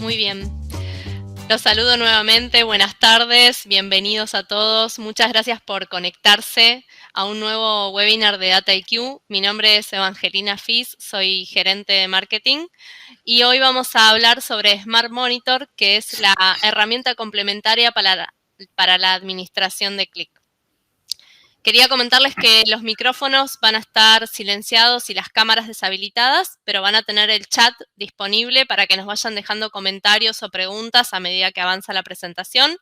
Muy bien. Los saludo nuevamente, buenas tardes, bienvenidos a todos. Muchas gracias por conectarse a un nuevo webinar de DataIQ. Mi nombre es Evangelina Fis, soy gerente de marketing y hoy vamos a hablar sobre Smart Monitor, que es la herramienta complementaria para la administración de Qlik. Quería comentarles que los micrófonos van a estar silenciados y las cámaras deshabilitadas, pero van a tener el chat disponible para que nos vayan dejando comentarios o preguntas a medida que avanza la presentación.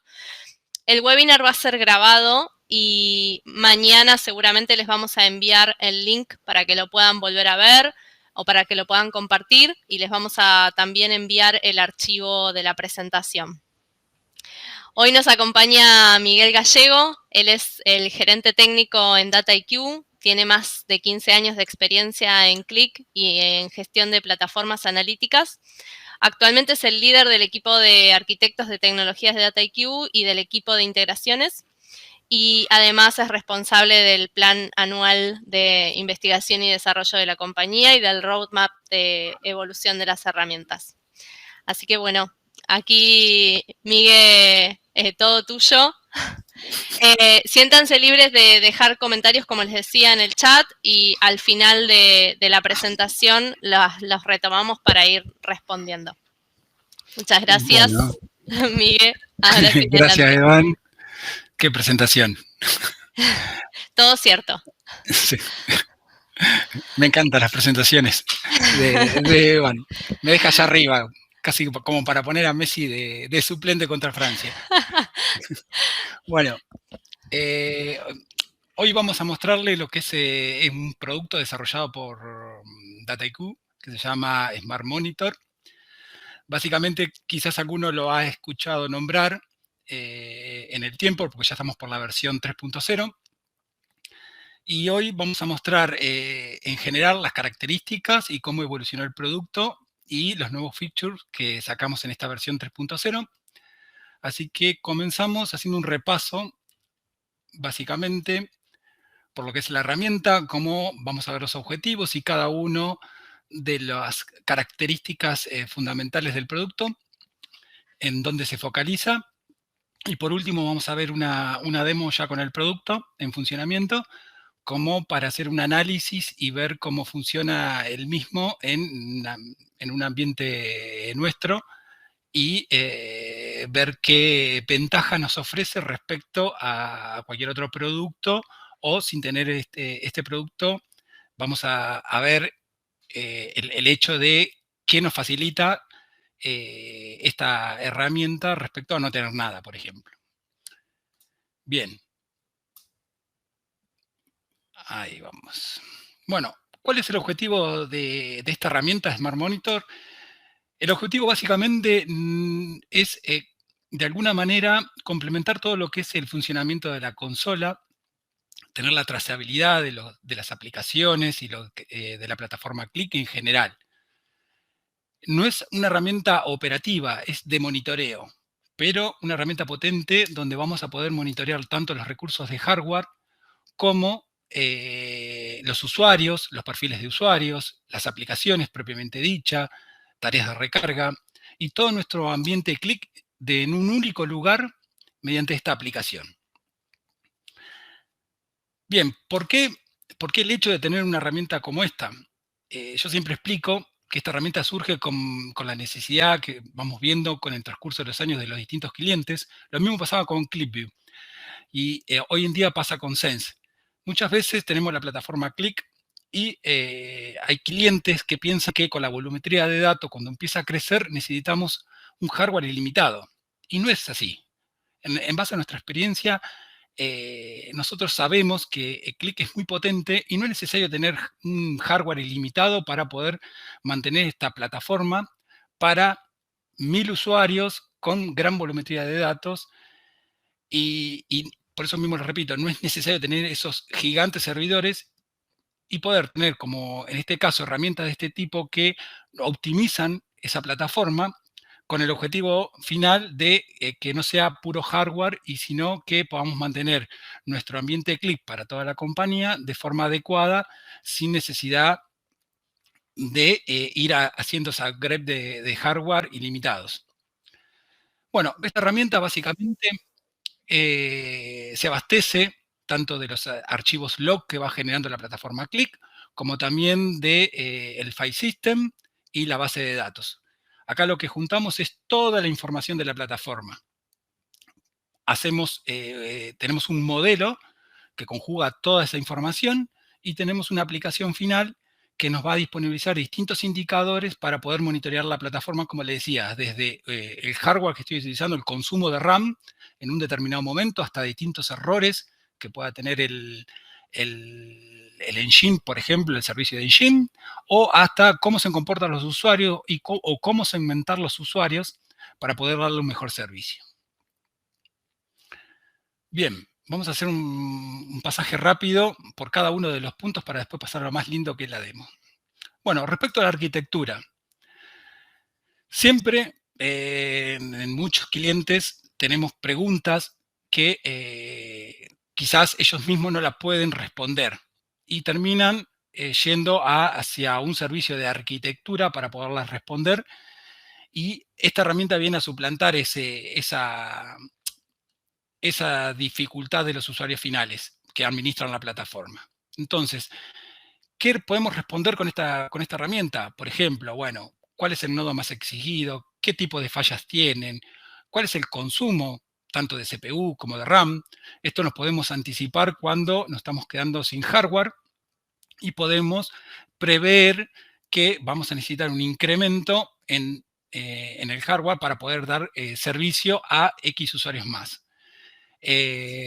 El webinar va a ser grabado y mañana seguramente les vamos a enviar el link para que lo puedan volver a ver o para que lo puedan compartir y les vamos a también enviar el archivo de la presentación. Hoy nos acompaña Miguel Gallego, él es el gerente técnico en DataIQ, tiene más de 15 años de experiencia en Qlik y en gestión de plataformas analíticas. Actualmente es el líder del equipo de arquitectos de tecnologías de DataIQ y del equipo de integraciones y además es responsable del plan anual de investigación y desarrollo de la compañía y del roadmap de evolución de las herramientas. Así que bueno, aquí Miguel, todo tuyo. Siéntanse libres de dejar comentarios, como les decía, en el chat y al final de la presentación los retomamos para ir respondiendo. Muchas gracias, bueno. Miguel. Ahora sí, gracias, Evan. Qué presentación. Todo cierto. Sí. Me encantan las presentaciones de Evan. Me deja allá arriba, casi como para poner a Messi de suplente contra Francia. Bueno, hoy vamos a mostrarle lo que es un producto desarrollado por DataIQ, que se llama Smart Monitor. Básicamente, quizás alguno lo ha escuchado nombrar en el tiempo, porque ya estamos por la versión 3.0. Y hoy vamos a mostrar en general las características y cómo evolucionó el producto y los nuevos features que sacamos en esta versión 3.0. Así que comenzamos haciendo un repaso, básicamente, por lo que es la herramienta, cómo vamos a ver los objetivos y cada uno de las características fundamentales del producto, en dónde se focaliza. Y por último vamos a ver una demo ya con el producto en funcionamiento, como para hacer un análisis y ver cómo funciona el mismo en un ambiente nuestro y ver qué ventaja nos ofrece respecto a cualquier otro producto, o sin tener este producto, vamos a ver el hecho de qué nos facilita esta herramienta respecto a no tener nada, por ejemplo. Bien. Ahí vamos. Bueno, ¿cuál es el objetivo de esta herramienta Smart Monitor? El objetivo básicamente es, de alguna manera, complementar todo lo que es el funcionamiento de la consola, tener la trazabilidad de las aplicaciones y de la plataforma Qlik en general. No es una herramienta operativa, es de monitoreo, pero una herramienta potente donde vamos a poder monitorear tanto los recursos de hardware como los usuarios, los perfiles de usuarios, las aplicaciones propiamente dicha, tareas de recarga y todo nuestro ambiente Qlik en un único lugar mediante esta aplicación. Bien, ¿por qué el hecho de tener una herramienta como esta? Yo siempre explico que esta herramienta surge con la necesidad que vamos viendo con el transcurso de los años de los distintos clientes. Lo mismo pasaba con ClipView y hoy en día pasa con Sense. Muchas veces tenemos la plataforma Qlik y hay clientes que piensan que con la volumetría de datos, cuando empieza a crecer, necesitamos un hardware ilimitado. Y no es así. En base a nuestra experiencia, nosotros sabemos que Qlik es muy potente y no es necesario tener un hardware ilimitado para poder mantener esta plataforma para 1000 usuarios con gran volumetría de datos. Y por eso mismo lo repito, no es necesario tener esos gigantes servidores y poder tener, como en este caso, herramientas de este tipo que optimizan esa plataforma con el objetivo final de que no sea puro hardware, y sino que podamos mantener nuestro ambiente Qlik para toda la compañía de forma adecuada, sin necesidad de ir haciendo ese upgrade de hardware ilimitados. Bueno, esta herramienta básicamente se abastece tanto de los archivos log que va generando la plataforma Click, como también de el file system y la base de datos. Acá lo que juntamos es toda la información de la plataforma. Tenemos un modelo que conjuga toda esa información y tenemos una aplicación final que nos va a disponibilizar distintos indicadores para poder monitorear la plataforma, como le decía, desde el hardware que estoy utilizando, el consumo de RAM en un determinado momento, hasta distintos errores que pueda tener el engine, por ejemplo, el servicio de engine, o hasta cómo se comportan los usuarios o cómo segmentar los usuarios para poder darle un mejor servicio. Bien, vamos a hacer un pasaje rápido por cada uno de los puntos para después pasar a lo más lindo que es la demo. Bueno, respecto a la arquitectura, siempre en muchos clientes tenemos preguntas que quizás ellos mismos no la pueden responder y terminan yendo hacia un servicio de arquitectura para poderlas responder, y esta herramienta viene a suplantar esa dificultad de los usuarios finales que administran la plataforma. Entonces, ¿qué podemos responder con esta herramienta? Por ejemplo, bueno, ¿cuál es el nodo más exigido? ¿Qué tipo de fallas tienen? ¿Cuál es el consumo tanto de CPU como de RAM? Esto nos podemos anticipar cuando nos estamos quedando sin hardware y podemos prever que vamos a necesitar un incremento en el hardware para poder dar servicio a X usuarios más.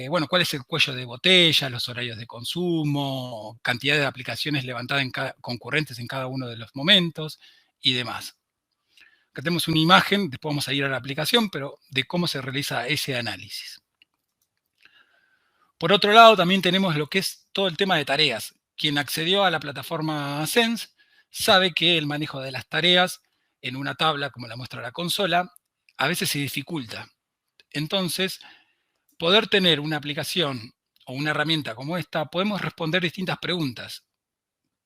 Bueno, cuál es el cuello de botella, los horarios de consumo, cantidad de aplicaciones levantadas concurrentes en cada uno de los momentos y demás. Acá tenemos una imagen, después vamos a ir a la aplicación, pero de cómo se realiza ese análisis. Por otro lado, también tenemos lo que es todo el tema de tareas. Quien accedió a la plataforma Sense sabe que el manejo de las tareas en una tabla, como la muestra la consola, a veces se dificulta. Entonces, poder tener una aplicación o una herramienta como esta, podemos responder distintas preguntas.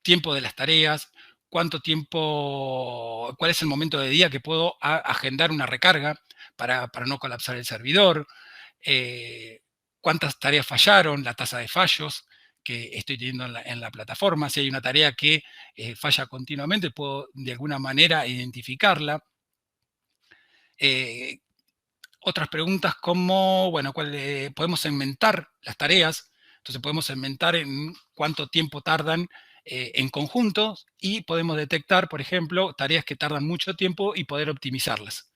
Tiempo de las tareas, cuánto tiempo, cuál es el momento de día que puedo agendar una recarga para no colapsar el servidor, cuántas tareas fallaron, la tasa de fallos que estoy teniendo en la plataforma. Si hay una tarea que falla continuamente, puedo de alguna manera identificarla. Otras preguntas como, bueno, podemos segmentar las tareas, entonces podemos segmentar en cuánto tiempo tardan en conjunto y podemos detectar, por ejemplo, tareas que tardan mucho tiempo y poder optimizarlas.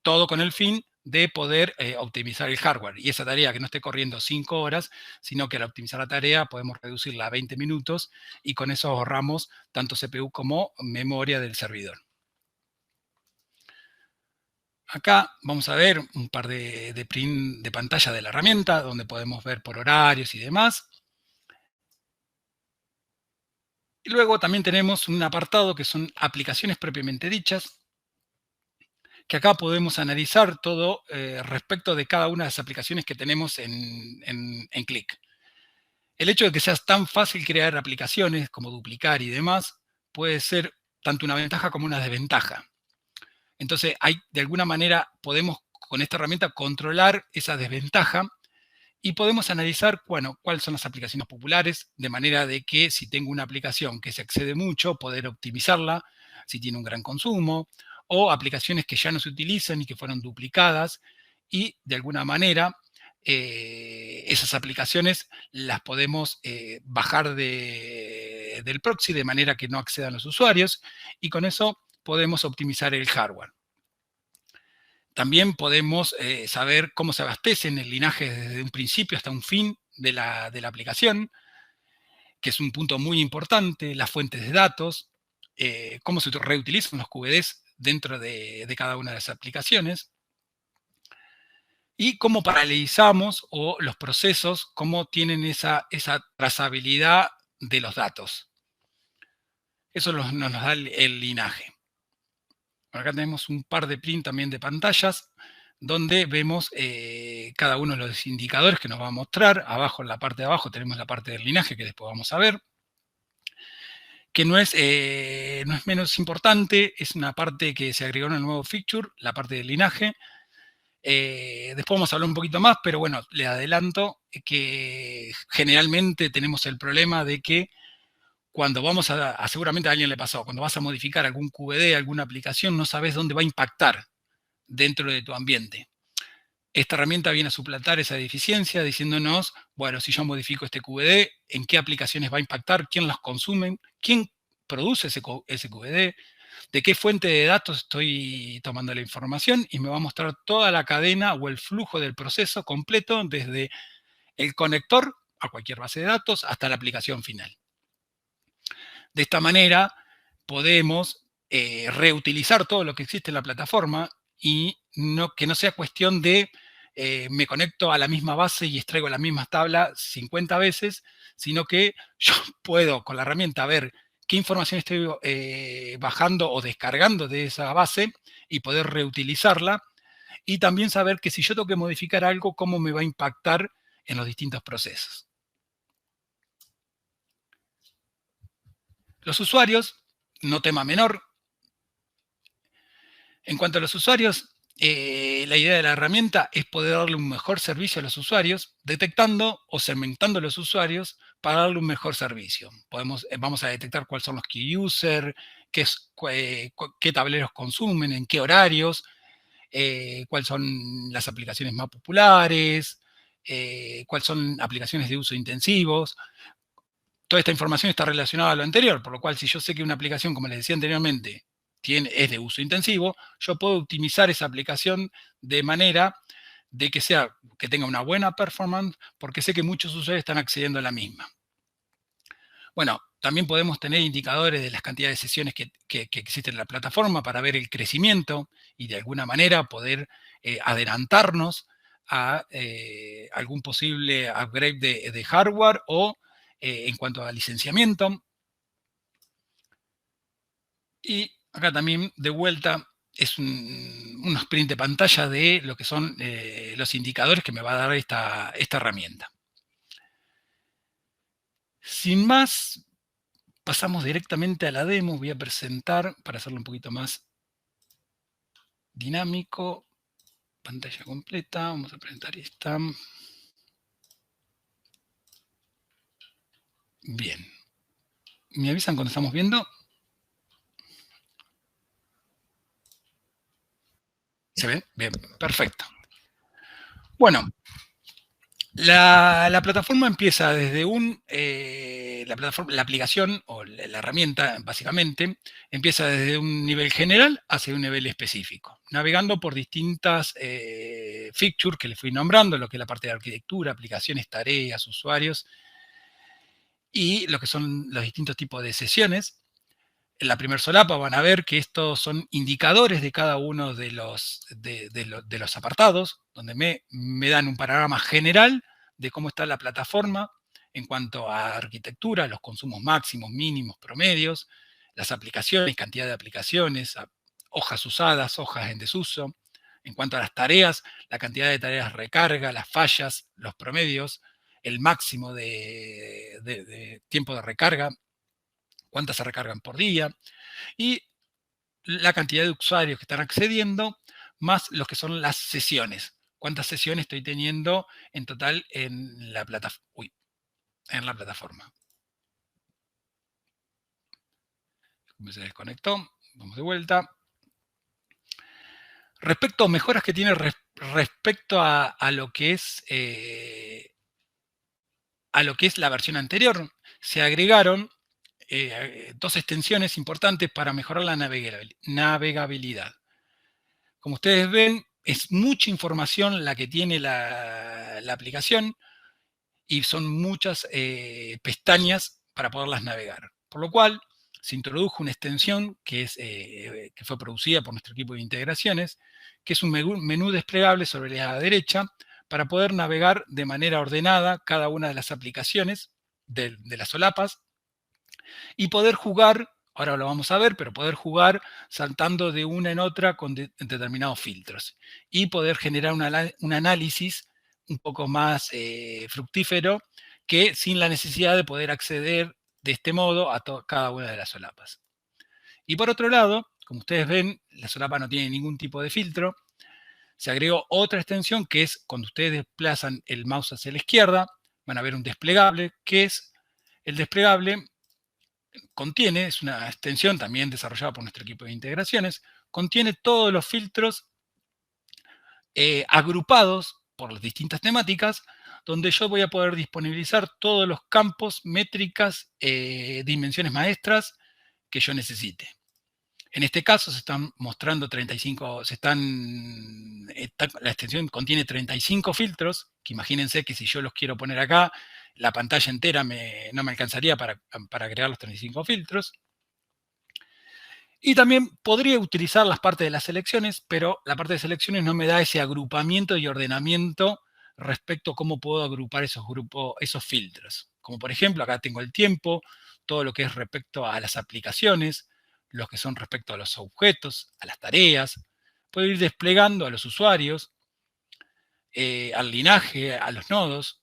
Todo con el fin de poder optimizar el hardware. Y esa tarea que no esté corriendo 5 horas, sino que al optimizar la tarea podemos reducirla a 20 minutos y con eso ahorramos tanto CPU como memoria del servidor. Acá vamos a ver un par de print de pantalla de la herramienta, donde podemos ver por horarios y demás. Y luego también tenemos un apartado que son aplicaciones propiamente dichas, que acá podemos analizar todo respecto de cada una de las aplicaciones que tenemos en Click. El hecho de que sea tan fácil crear aplicaciones, como duplicar y demás, puede ser tanto una ventaja como una desventaja. Entonces, de alguna manera podemos con esta herramienta controlar esa desventaja y podemos analizar, bueno, cuáles son las aplicaciones populares, de manera de que si tengo una aplicación que se accede mucho, poder optimizarla, si tiene un gran consumo, o aplicaciones que ya no se utilizan y que fueron duplicadas, y de alguna manera esas aplicaciones las podemos bajar del proxy de manera que no accedan los usuarios, y con eso podemos optimizar el hardware. También podemos saber cómo se abastecen el linaje desde un principio hasta un fin de la aplicación, que es un punto muy importante, las fuentes de datos, cómo se reutilizan los QVDs dentro de cada una de las aplicaciones, y cómo paralelizamos o los procesos, cómo tienen esa trazabilidad de los datos. Eso nos da el linaje. Acá tenemos un par de print también de pantallas, donde vemos cada uno de los indicadores que nos va a mostrar. Abajo, en la parte de abajo, tenemos la parte del linaje que después vamos a ver, que no es menos importante, es una parte que se agregó en el nuevo feature, la parte del linaje, Después vamos a hablar un poquito más, pero bueno, le adelanto que generalmente tenemos el problema de que cuando vamos seguramente a alguien le pasó, cuando vas a modificar algún QBD, alguna aplicación, no sabes dónde va a impactar dentro de tu ambiente. Esta herramienta viene a suplantar esa deficiencia diciéndonos, bueno, si yo modifico este QBD, ¿en qué aplicaciones va a impactar? ¿Quién las consume? ¿Quién produce ese QBD? ¿De qué fuente de datos estoy tomando la información? Y me va a mostrar toda la cadena o el flujo del proceso completo desde el conector a cualquier base de datos hasta la aplicación final. De esta manera podemos reutilizar todo lo que existe en la plataforma y que no sea cuestión de me conecto a la misma base y extraigo las mismas tablas 50 veces, sino que yo puedo con la herramienta ver qué información estoy bajando o descargando de esa base y poder reutilizarla, y también saber que si yo tengo que modificar algo, cómo me va a impactar en los distintos procesos. Los usuarios, no tema menor. En cuanto a los usuarios, la idea de la herramienta es poder darle un mejor servicio a los usuarios, detectando o segmentando a los usuarios para darle un mejor servicio. Vamos a detectar cuáles son los key users, qué tableros consumen, en qué horarios, cuáles son las aplicaciones más populares, cuáles son aplicaciones de uso intensivos. Toda esta información está relacionada a lo anterior, por lo cual si yo sé que una aplicación, como les decía anteriormente, es de uso intensivo, yo puedo optimizar esa aplicación de manera de que tenga una buena performance, porque sé que muchos usuarios están accediendo a la misma. Bueno, también podemos tener indicadores de las cantidades de sesiones que existen en la plataforma para ver el crecimiento y de alguna manera poder adelantarnos a algún posible upgrade de hardware o en cuanto a licenciamiento. Y acá también, de vuelta, es un sprint de pantalla de lo que son los indicadores que me va a dar esta herramienta. Sin más, pasamos directamente a la demo. Voy a presentar, para hacerlo un poquito más dinámico, pantalla completa. Vamos a presentar esta. Bien. ¿Me avisan cuando estamos viendo? ¿Se ve? Bien, perfecto. Bueno, la plataforma empieza desde la aplicación o la herramienta, básicamente, empieza desde un nivel general hacia un nivel específico, navegando por distintas features que les fui nombrando, lo que es la parte de arquitectura, aplicaciones, tareas, usuarios, y lo que son los distintos tipos de sesiones. En la primera solapa van a ver que estos son indicadores de cada uno de los apartados, donde me dan un panorama general de cómo está la plataforma en cuanto a arquitectura, los consumos máximos, mínimos, promedios, las aplicaciones, cantidad de aplicaciones, hojas usadas, hojas en desuso. En cuanto a las tareas, la cantidad de tareas recarga, las fallas, los promedios, el máximo de tiempo de recarga, cuántas se recargan por día, y la cantidad de usuarios que están accediendo, más los que son las sesiones. ¿Cuántas sesiones estoy teniendo en total en la plataforma? Se desconectó. Vamos de vuelta. Respecto a mejoras que tiene respecto a lo que es la versión anterior, se agregaron dos extensiones importantes para mejorar la navegabilidad. Como ustedes ven, es mucha información la que tiene la aplicación y son muchas pestañas para poderlas navegar. Por lo cual, se introdujo una extensión que fue producida por nuestro equipo de integraciones, que es un menú desplegable sobre la derecha para poder navegar de manera ordenada cada una de las aplicaciones de las solapas y poder jugar, ahora lo vamos a ver, pero poder jugar saltando de una en otra con determinados filtros y poder generar un análisis un poco más fructífero que sin la necesidad de poder acceder de este modo a cada una de las solapas. Y por otro lado, como ustedes ven, la solapa no tiene ningún tipo de filtro, Se agregó otra extensión que es cuando ustedes desplazan el mouse hacia la izquierda, van a ver un desplegable, que es el desplegable contiene, es una extensión también desarrollada por nuestro equipo de integraciones, contiene todos los filtros agrupados por las distintas temáticas, donde yo voy a poder disponibilizar todos los campos, métricas, dimensiones maestras que yo necesite. En este caso se están mostrando 35, la extensión contiene 35 filtros, que imagínense que si yo los quiero poner acá, la pantalla entera no me alcanzaría para agregar los 35 filtros. Y también podría utilizar las partes de las selecciones, pero la parte de selecciones no me da ese agrupamiento y ordenamiento respecto a cómo puedo agrupar esos grupos, esos filtros. Como por ejemplo, acá tengo el tiempo, todo lo que es respecto a las aplicaciones, los que son respecto a los objetos, a las tareas. Puedo ir desplegando a los usuarios, al linaje, a los nodos.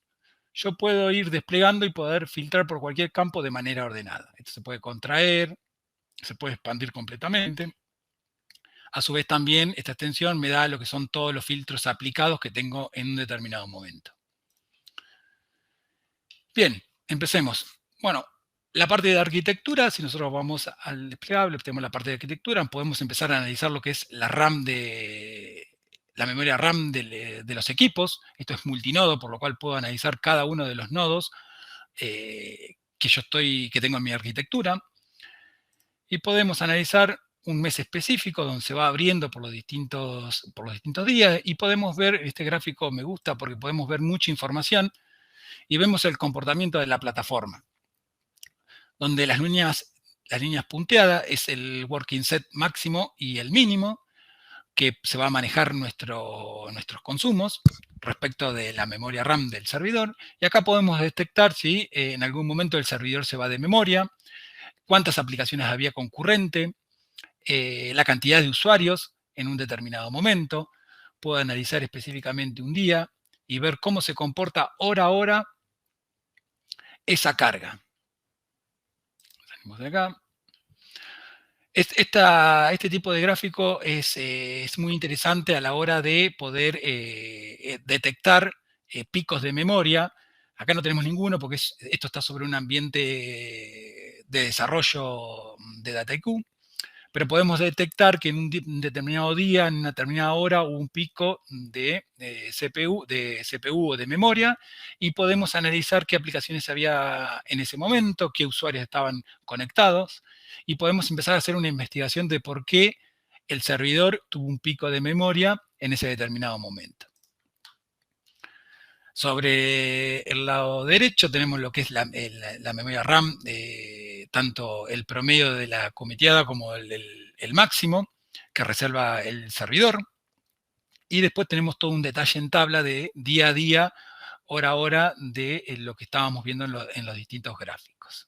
Yo puedo ir desplegando y poder filtrar por cualquier campo de manera ordenada. Esto se puede contraer, se puede expandir completamente. A su vez también esta extensión me da lo que son todos los filtros aplicados que tengo en un determinado momento. Bien, empecemos. Bueno, la parte de arquitectura, si nosotros vamos al desplegable, tenemos la parte de arquitectura, podemos empezar a analizar lo que es la memoria RAM de los equipos. Esto es multinodo, por lo cual puedo analizar cada uno de los nodos que tengo en mi arquitectura. Y podemos analizar un mes específico donde se va abriendo por los distintos días y podemos ver, este gráfico me gusta porque podemos ver mucha información y vemos el comportamiento de la plataforma, donde las líneas punteadas es el working set máximo y el mínimo que se va a manejar nuestros consumos respecto de la memoria RAM del servidor. Y acá podemos detectar si en algún momento el servidor se va de memoria, cuántas aplicaciones había concurrente, la cantidad de usuarios en un determinado momento. Puedo analizar específicamente un día y ver cómo se comporta hora a hora esa carga. Salimos de acá. Este tipo de gráfico es muy interesante a la hora de poder detectar picos de memoria. Acá no tenemos ninguno porque esto está sobre un ambiente de desarrollo de Dataiku, pero podemos detectar que en un determinado día, en una determinada hora, hubo un pico de CPU o de memoria, y podemos analizar qué aplicaciones había en ese momento, qué usuarios estaban conectados, y podemos empezar a hacer una investigación de por qué el servidor tuvo un pico de memoria en ese determinado momento. Sobre el lado derecho tenemos lo que es la memoria RAM, tanto el promedio de la cometeada como el máximo que reserva el servidor. Y después tenemos todo un detalle en tabla de día a día, hora a hora, de lo que estábamos viendo en los distintos gráficos.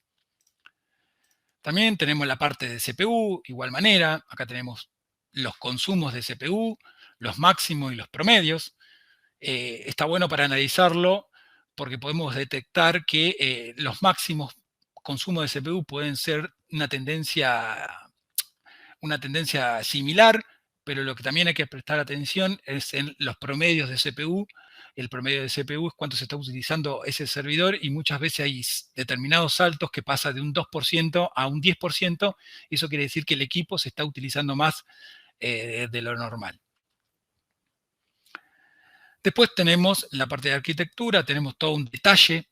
También tenemos la parte de CPU, igual manera. Acá tenemos los consumos de CPU, los máximos y los promedios. Está bueno para analizarlo porque podemos detectar que los máximos consumos de CPU pueden ser una tendencia similar, pero lo que también hay que prestar atención es en los promedios de CPU. El promedio de CPU es cuánto se está utilizando ese servidor y muchas veces hay determinados saltos que pasa de un 2% a un 10%. Y eso quiere decir que el equipo se está utilizando más de lo normal. Después tenemos la parte de arquitectura, tenemos todo un detalle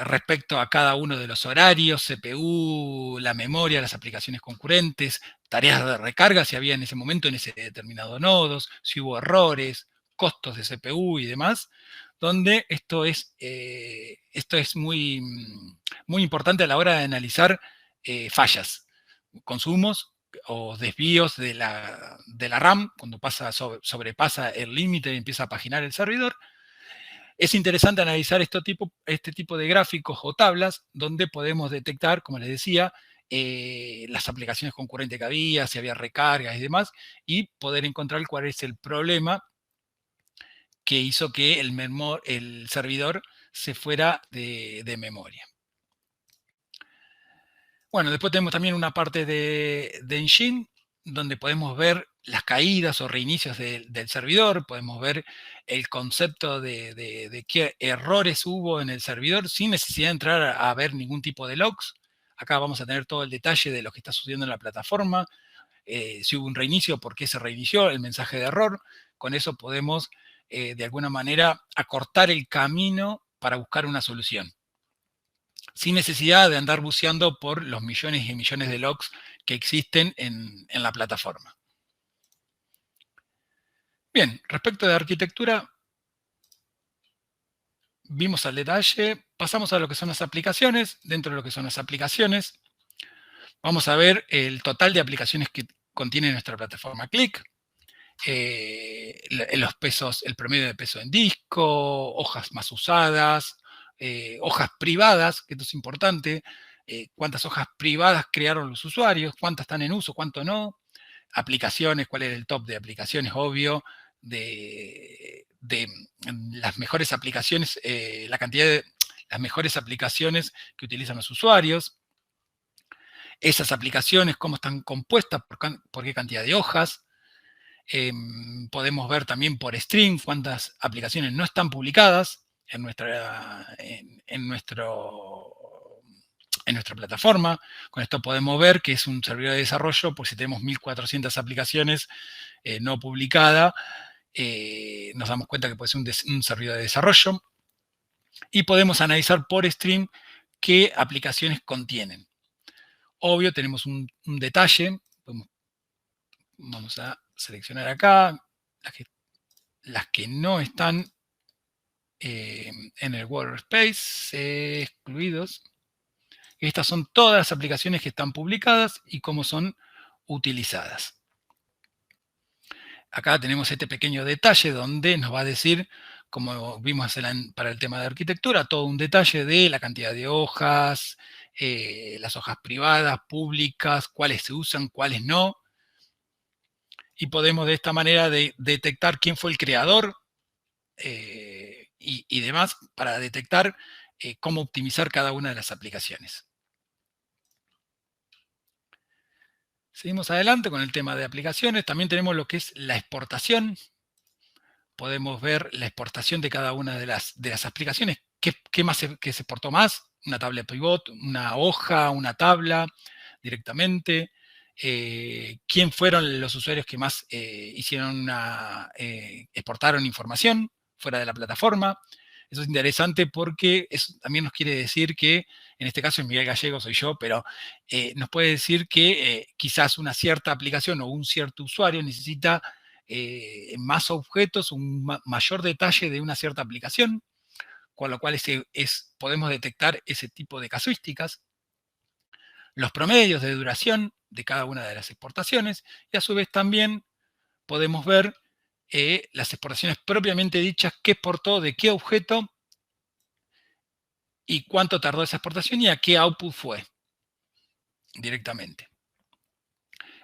respecto a cada uno de los horarios, CPU, la memoria, las aplicaciones concurrentes, tareas de recarga, si había en ese momento en ese determinado nodos, si hubo errores, costos de CPU y demás, donde esto es muy, muy importante a la hora de analizar fallas, consumos o desvíos de la RAM, cuando sobrepasa el límite y empieza a paginar el servidor. Es interesante analizar este tipo de gráficos o tablas donde podemos detectar, como les decía, las aplicaciones concurrentes que había, si había recargas y demás, y poder encontrar cuál es el problema que hizo que el servidor se fuera de memoria. Bueno, después tenemos también una parte de engine, donde podemos ver las caídas o reinicios del servidor, podemos ver el concepto de qué errores hubo en el servidor sin necesidad de entrar a ver ningún tipo de logs. Acá vamos a tener todo el detalle de lo que está sucediendo en la plataforma, si hubo un reinicio, por qué se reinició, el mensaje de error. Con eso podemos, de alguna manera, acortar el camino para buscar una solución, sin necesidad de andar buceando por los millones y millones de logs que existen en la plataforma. Bien, respecto de arquitectura, vimos al detalle, pasamos a lo que son las aplicaciones. Dentro de lo que son las aplicaciones, vamos a ver el total de aplicaciones que contiene nuestra plataforma Qlik, los pesos, el promedio de peso en disco, hojas más usadas, hojas privadas, que esto es importante, cuántas hojas privadas crearon los usuarios, cuántas están en uso, cuánto no, aplicaciones, cuál es el top de aplicaciones, obvio, de las mejores aplicaciones, la cantidad de las mejores aplicaciones que utilizan los usuarios, esas aplicaciones, cómo están compuestas, por qué cantidad de hojas. Podemos ver también por stream cuántas aplicaciones no están publicadas en nuestra plataforma. Con esto podemos ver que es un servidor de desarrollo, pues si tenemos 1400 aplicaciones no publicadas, nos damos cuenta que puede ser un servidor de desarrollo. Y podemos analizar por stream qué aplicaciones contienen. Obvio, tenemos un detalle. Vamos a seleccionar acá las que no están en el workspace, excluidos. Estas son todas las aplicaciones que están publicadas y cómo son utilizadas. Acá tenemos este pequeño detalle donde nos va a decir, como vimos para el tema de arquitectura, todo un detalle de la cantidad de hojas, las hojas privadas, públicas, cuáles se usan, cuáles no. Y podemos de esta manera detectar quién fue el creador y demás para detectar cómo optimizar cada una de las aplicaciones. Seguimos adelante con el tema de aplicaciones. También tenemos lo que es la exportación. Podemos ver la exportación de cada una de las aplicaciones. ¿Qué se exportó más? Una tabla pivot, una hoja, una tabla directamente. ¿Quién fueron los usuarios que más exportaron información fuera de la plataforma? Eso es interesante porque eso también nos quiere decir que, en este caso es Miguel Gallego, soy yo, pero nos puede decir que quizás una cierta aplicación o un cierto usuario necesita más objetos, un mayor detalle de una cierta aplicación, con lo cual podemos detectar ese tipo de casuísticas, los promedios de duración de cada una de las exportaciones, y a su vez también podemos ver las exportaciones propiamente dichas, qué exportó de qué objeto y cuánto tardó esa exportación y a qué output fue directamente.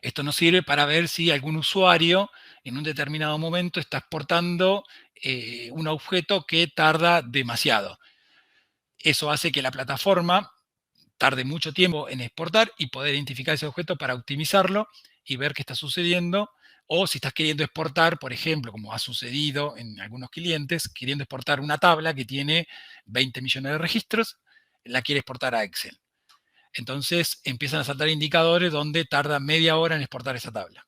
Esto nos sirve para ver si algún usuario en un determinado momento está exportando un objeto que tarda demasiado. Eso hace que la plataforma tarde mucho tiempo en exportar y poder identificar ese objeto para optimizarlo y ver qué está sucediendo. O si estás queriendo exportar, por ejemplo, como ha sucedido en algunos clientes, queriendo exportar una tabla que tiene 20 millones de registros, la quiere exportar a Excel. Entonces empiezan a saltar indicadores donde tarda media hora en exportar esa tabla.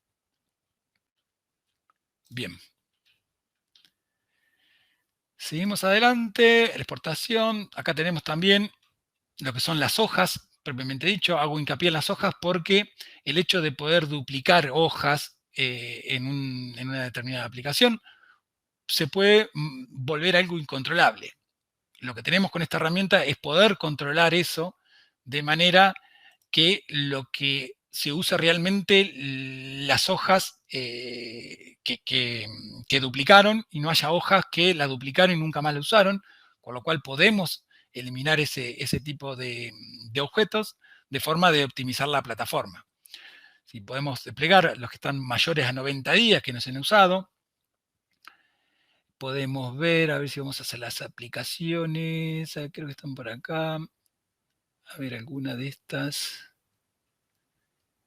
Bien. Seguimos adelante, la exportación. Acá tenemos también lo que son las hojas, propiamente dicho. Hago hincapié en las hojas porque el hecho de poder duplicar hojas en una determinada aplicación se puede volver algo incontrolable. Lo que tenemos con esta herramienta es poder controlar eso de manera que lo que se usa realmente las hojas que duplicaron y no haya hojas que la duplicaron y nunca más la usaron, con lo cual podemos eliminar ese tipo de objetos de forma de optimizar la plataforma. Si podemos desplegar los que están mayores a 90 días que no se han usado, podemos ver, a ver si vamos a hacer las aplicaciones, creo que están por acá, a ver alguna de estas.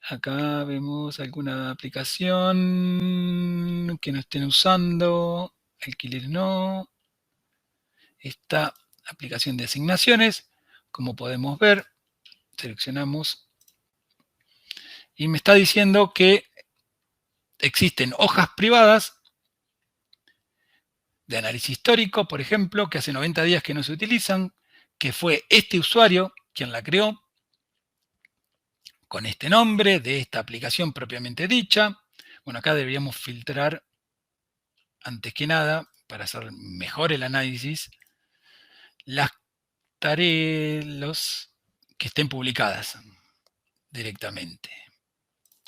Acá vemos alguna aplicación que no estén usando. Alquiler no. Esta aplicación de asignaciones, como podemos ver, seleccionamos y me está diciendo que existen hojas privadas de análisis histórico, por ejemplo, que hace 90 días que no se utilizan, que fue este usuario quien la creó, con este nombre de esta aplicación propiamente dicha. Bueno, acá deberíamos filtrar, antes que nada, para hacer mejor el análisis, las tareas que estén publicadas directamente.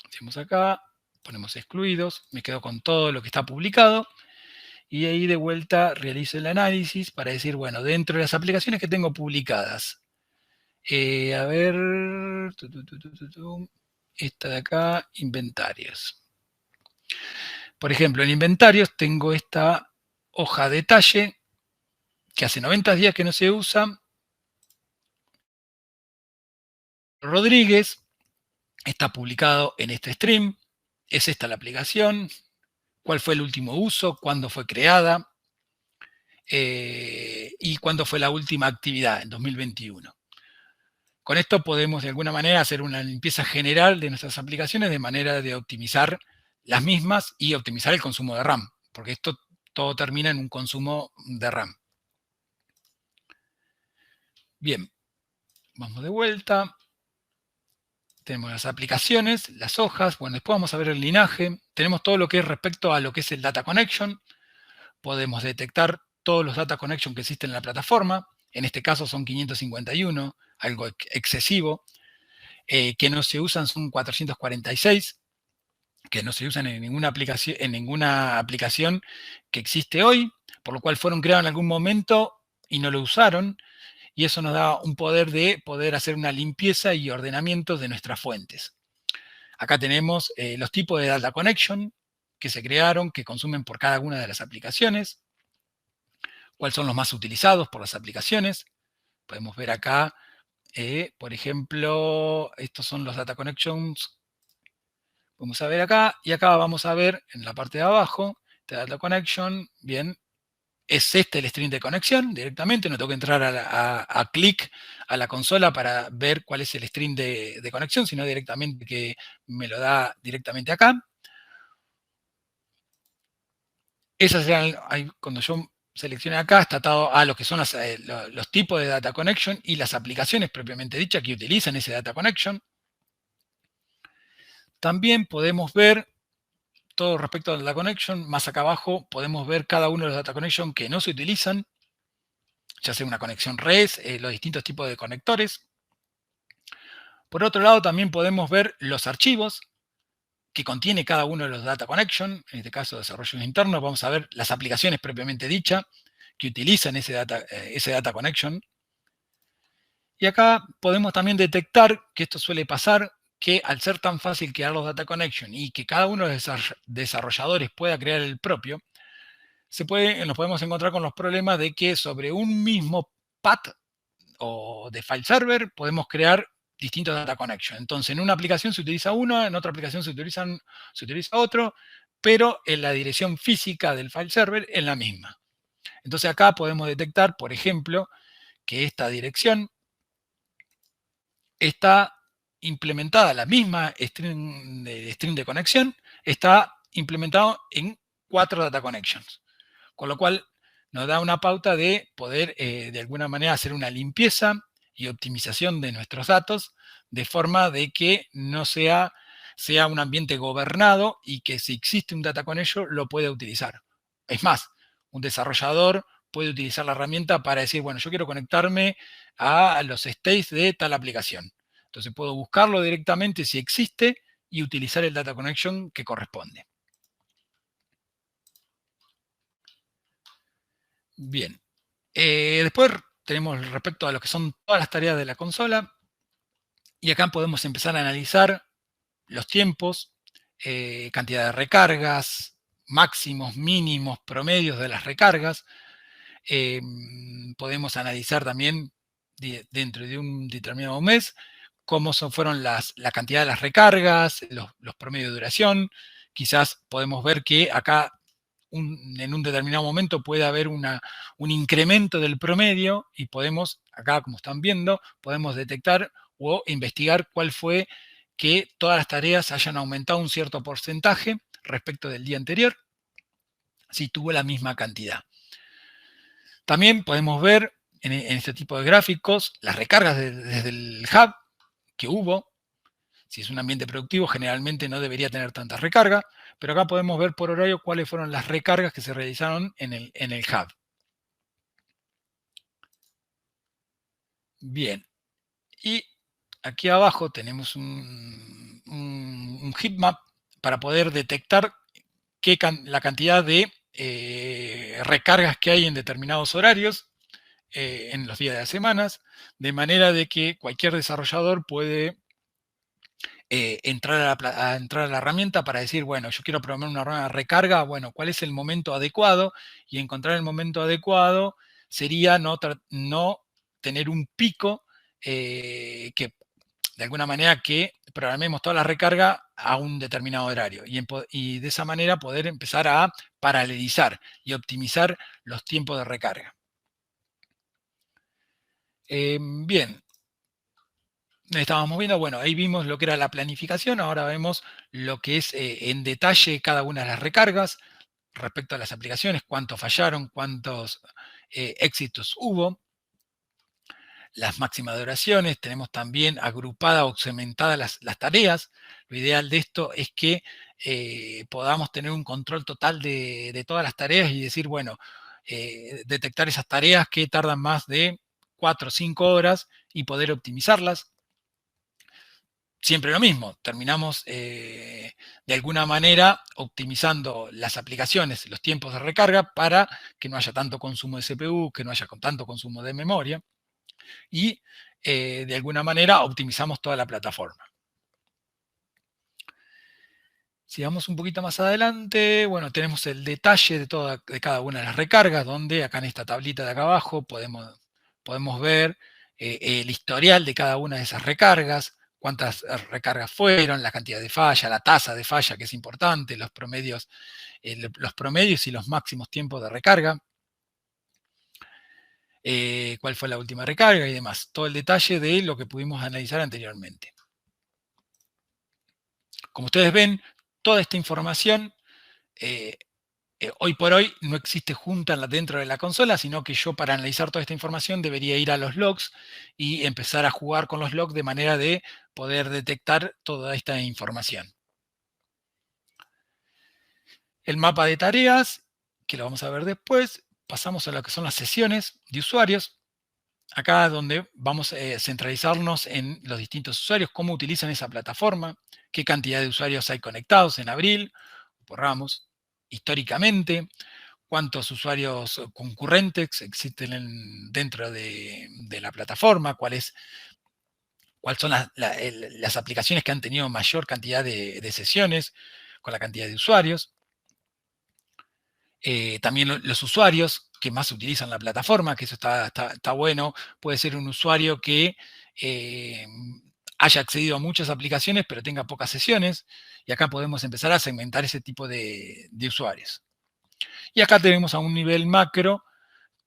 Hacemos acá, ponemos excluidos, me quedo con todo lo que está publicado y ahí de vuelta realizo el análisis para decir, bueno, dentro de las aplicaciones que tengo publicadas, a ver, esta de acá, inventarios. Por ejemplo, en inventarios tengo esta hoja detalle que hace 90 días que no se usa. Rodríguez está publicado en este stream. Es esta la aplicación. ¿Cuál fue el último uso? ¿Cuándo fue creada? Y cuándo fue la última actividad, en 2021. Con esto podemos de alguna manera hacer una limpieza general de nuestras aplicaciones de manera de optimizar las mismas y optimizar el consumo de RAM, porque esto todo termina en un consumo de RAM. Bien, vamos de vuelta. Tenemos las aplicaciones, las hojas, bueno, después vamos a ver el linaje. Tenemos todo lo que es respecto a lo que es el Data Connection. Podemos detectar todos los Data Connection que existen en la plataforma. En este caso son 551, algo excesivo. Que no se usan son 446, que no se usan en ninguna aplicación que existe hoy, por lo cual fueron creados en algún momento y no lo usaron. Y eso nos da un poder de poder hacer una limpieza y ordenamiento de nuestras fuentes. Acá tenemos los tipos de Data Connection que se crearon, que consumen por cada una de las aplicaciones, cuáles son los más utilizados por las aplicaciones. Podemos ver acá, por ejemplo, estos son los Data Connections. Vamos a ver acá, y acá vamos a ver en la parte de abajo, de Data Connection, bien, es este el string de conexión directamente, no tengo que entrar a clic a la consola para ver cuál es el string de conexión, sino directamente que me lo da directamente acá. Esas serán, cuando yo seleccione acá, está atado a lo que son los tipos de Data Connection y las aplicaciones propiamente dichas que utilizan ese Data Connection. También podemos ver todo respecto al Data Connection. Más acá abajo podemos ver cada uno de los Data Connection que no se utilizan, ya sea una conexión REST, los distintos tipos de conectores. Por otro lado, también podemos ver los archivos que contiene cada uno de los Data Connection, en este caso desarrollos internos. Vamos a ver las aplicaciones propiamente dichas que utilizan ese data Connection. Y acá podemos también detectar que esto suele pasar, que al ser tan fácil crear los Data Connection y que cada uno de los desarrolladores pueda crear el propio, nos podemos encontrar con los problemas de que sobre un mismo path o de file server podemos crear distintos Data Connection. Entonces, en una aplicación se utiliza uno, en otra aplicación se utiliza otro, pero en la dirección física del file server es la misma. Entonces, acá podemos detectar, por ejemplo, que esta dirección está implementada, la misma string de conexión, está implementado en 4 Data Connections. Con lo cual, nos da una pauta de poder, de alguna manera, hacer una limpieza y optimización de nuestros datos, de forma de que no sea un ambiente gobernado y que si existe un data con ello, lo pueda utilizar. Es más, un desarrollador puede utilizar la herramienta para decir, bueno, yo quiero conectarme a los states de tal aplicación. Entonces puedo buscarlo directamente si existe y utilizar el data connection que corresponde. Bien. Después tenemos respecto a lo que son todas las tareas de la consola. Y acá podemos empezar a analizar los tiempos, cantidad de recargas, máximos, mínimos, promedios de las recargas. Podemos analizar también dentro de un determinado mes cómo fueron la cantidad de las recargas, los promedios de duración. Quizás podemos ver que acá en un determinado momento puede haber un incremento del promedio y podemos, acá como están viendo, podemos detectar o investigar cuál fue que todas las tareas hayan aumentado un cierto porcentaje respecto del día anterior, si tuvo la misma cantidad. También podemos ver en este tipo de gráficos las recargas desde el hub que hubo. Si es un ambiente productivo, generalmente no debería tener tanta recarga, pero acá podemos ver por horario cuáles fueron las recargas que se realizaron en el hub. Bien, y aquí abajo tenemos un heatmap para poder detectar la cantidad de recargas que hay en determinados horarios en los días de las semanas, de manera de que cualquier desarrollador puede entrar a la herramienta para decir, bueno, yo quiero programar una recarga, bueno, ¿cuál es el momento adecuado? Y encontrar el momento adecuado sería no tener un pico que de alguna manera que programemos toda la recarga a un determinado horario y de esa manera poder empezar a paralelizar y optimizar los tiempos de recarga. Bien, estábamos viendo, bueno, ahí vimos lo que era la planificación, ahora vemos lo que es en detalle cada una de las recargas respecto a las aplicaciones, cuántos fallaron, cuántos éxitos hubo, las máximas duraciones, tenemos también agrupadas o segmentadas las tareas. Lo ideal de esto es que podamos tener un control total de todas las tareas y decir, bueno, detectar esas tareas que tardan más de 4 o 5 horas y poder optimizarlas. Siempre lo mismo, terminamos de alguna manera optimizando las aplicaciones, los tiempos de recarga para que no haya tanto consumo de CPU, que no haya tanto consumo de memoria y de alguna manera optimizamos toda la plataforma. Si vamos un poquito más adelante, bueno, tenemos el detalle de cada una de las recargas, donde acá en esta tablita de acá abajo podemos ver el historial de cada una de esas recargas, cuántas recargas fueron, la cantidad de falla, la tasa de falla, que es importante, los promedios y los máximos tiempos de recarga, cuál fue la última recarga y demás. Todo el detalle de lo que pudimos analizar anteriormente. Como ustedes ven, toda esta información hoy por hoy no existe junta dentro de la consola, sino que yo para analizar toda esta información debería ir a los logs y empezar a jugar con los logs de manera de poder detectar toda esta información. El mapa de tareas, que lo vamos a ver después, pasamos a lo que son las sesiones de usuarios. Acá es donde vamos a centralizarnos en los distintos usuarios, cómo utilizan esa plataforma, qué cantidad de usuarios hay conectados en abril, por ramos, históricamente, cuántos usuarios concurrentes existen dentro de la plataforma, cuáles son las aplicaciones que han tenido mayor cantidad de sesiones con la cantidad de usuarios. También los usuarios que más utilizan la plataforma, que eso está bueno. Puede ser un usuario que haya accedido a muchas aplicaciones pero tenga pocas sesiones. Y acá podemos empezar a segmentar ese tipo de usuarios. Y acá tenemos a un nivel macro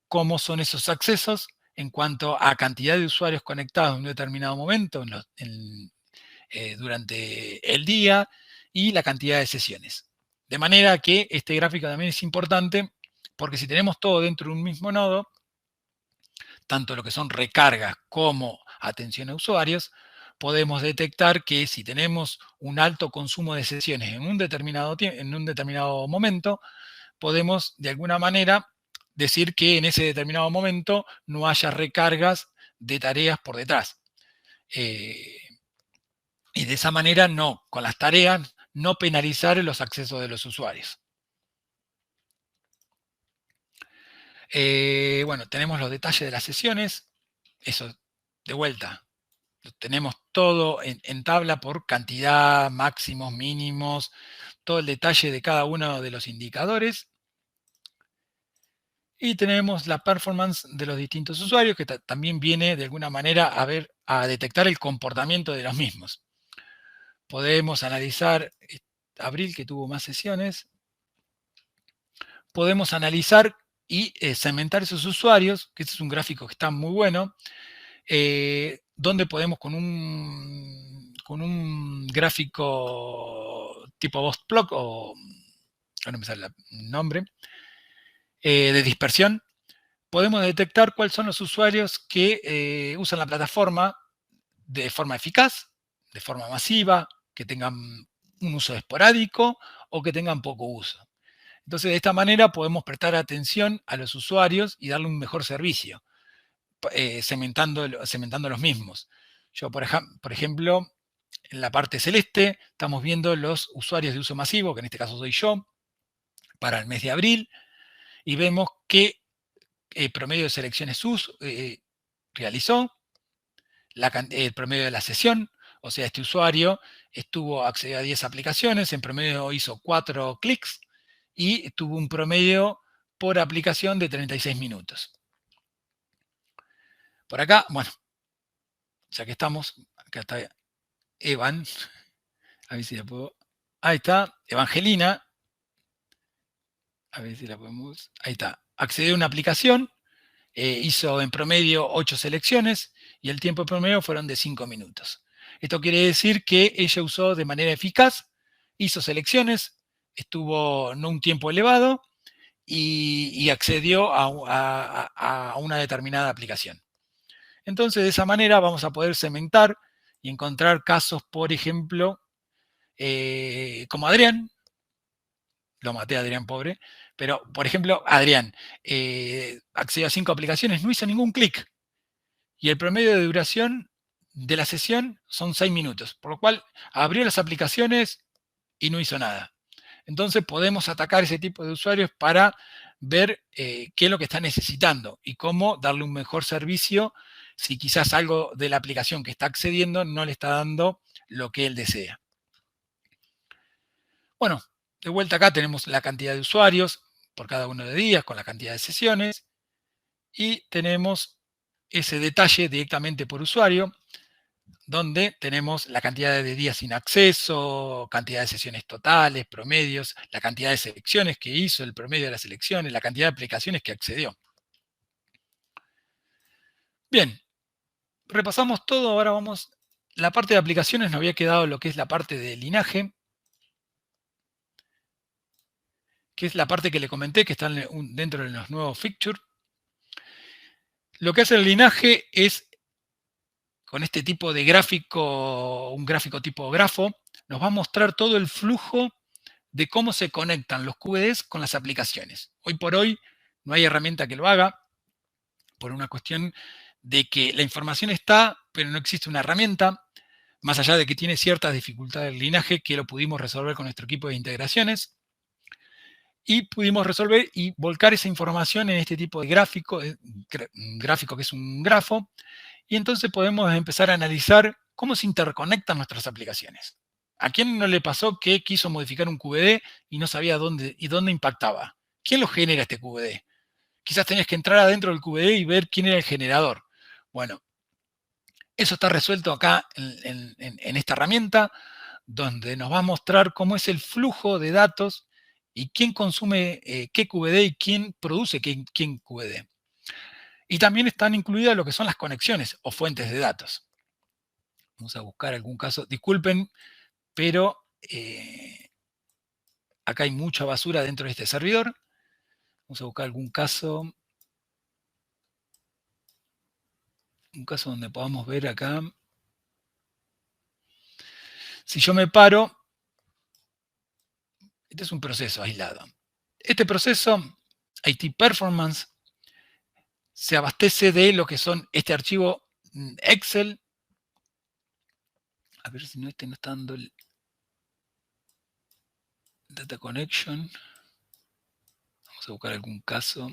cómo son esos accesos en cuanto a cantidad de usuarios conectados en un determinado momento durante el día y la cantidad de sesiones. De manera que este gráfico también es importante porque si tenemos todo dentro de un mismo nodo, tanto lo que son recargas como atención a usuarios, podemos detectar que si tenemos un alto consumo de sesiones en un determinado momento, podemos de alguna manera decir que en ese determinado momento no haya recargas de tareas por detrás. Y de esa manera con las tareas, no penalizar los accesos de los usuarios. Bueno, tenemos los detalles de las sesiones. Eso, de vuelta, lo tenemos todo en tabla por cantidad, máximos, mínimos, todo el detalle de cada uno de los indicadores. Y tenemos la performance de los distintos usuarios, que también viene de alguna manera a detectar el comportamiento de los mismos. Podemos analizar abril, que tuvo más sesiones. Podemos analizar y segmentar esos usuarios, que este es un gráfico que está muy bueno, donde podemos con un gráfico tipo Boxplot, o no me sale el nombre, de dispersión, podemos detectar cuáles son los usuarios que usan la plataforma de forma eficaz, de forma masiva, que tengan un uso esporádico o que tengan poco uso. Entonces, de esta manera podemos prestar atención a los usuarios y darle un mejor servicio, segmentando los mismos. Yo, por ejemplo, en la parte celeste estamos viendo los usuarios de uso masivo, que en este caso soy yo, para el mes de abril, y vemos que promedio de selecciones realizó, el promedio de la sesión, o sea, este usuario accedió a 10 aplicaciones, en promedio hizo 4 clics y tuvo un promedio por aplicación de 36 minutos. Por acá, bueno, ya que estamos, acá está Evan, a ver si la puedo, ahí está, Evangelina, a ver si la podemos, ahí está, accedió a una aplicación, hizo en promedio 8 selecciones y el tiempo promedio fueron de 5 minutos. Esto quiere decir que ella usó de manera eficaz, hizo selecciones, estuvo no un tiempo elevado y accedió a una determinada aplicación. Entonces, de esa manera vamos a poder segmentar y encontrar casos, por ejemplo, como Adrián. Lo maté a Adrián, pobre. Pero, por ejemplo, Adrián accedió a 5 aplicaciones, no hizo ningún clic. Y el promedio de duración de la sesión son 6 minutos. Por lo cual, abrió las aplicaciones y no hizo nada. Entonces, podemos atacar ese tipo de usuarios para ver qué es lo que está necesitando y cómo darle un mejor servicio si quizás algo de la aplicación que está accediendo no le está dando lo que él desea. Bueno, de vuelta acá tenemos la cantidad de usuarios por cada uno de días con la cantidad de sesiones y tenemos ese detalle directamente por usuario donde tenemos la cantidad de días sin acceso, cantidad de sesiones totales, promedios, la cantidad de selecciones que hizo, el promedio de las selecciones, la cantidad de aplicaciones que accedió. Bien, repasamos todo, ahora vamos, la parte de aplicaciones nos había quedado lo que es la parte de linaje, que es la parte que le comenté, que está dentro de los nuevos features. Lo que hace el linaje es, con este tipo de gráfico, un gráfico tipo grafo, nos va a mostrar todo el flujo de cómo se conectan los QEDs con las aplicaciones. Hoy por hoy no hay herramienta que lo haga, por una cuestión de que la información está, pero no existe una herramienta, más allá de que tiene ciertas dificultades del linaje, que lo pudimos resolver con nuestro equipo de integraciones, y pudimos resolver y volcar esa información en este tipo de gráfico, gráfico que es un grafo, y entonces podemos empezar a analizar cómo se interconectan nuestras aplicaciones. ¿A quién no le pasó que quiso modificar un QBD y no sabía dónde impactaba? ¿Quién lo genera este QBD? Quizás tenías que entrar adentro del QBD y ver quién era el generador. Bueno, eso está resuelto acá en esta herramienta, donde nos va a mostrar cómo es el flujo de datos y quién consume qué QBD y quién produce quién QBD. Y también están incluidas lo que son las conexiones o fuentes de datos. Vamos a buscar algún caso. Disculpen, pero acá hay mucha basura dentro de este servidor. Vamos a buscar algún caso. Un caso donde podamos ver acá. Si yo me paro, este es un proceso aislado. Este proceso, IT Performance, se abastece de lo que son este archivo Excel. A ver si no está dando el Data Connection. Vamos a buscar algún caso.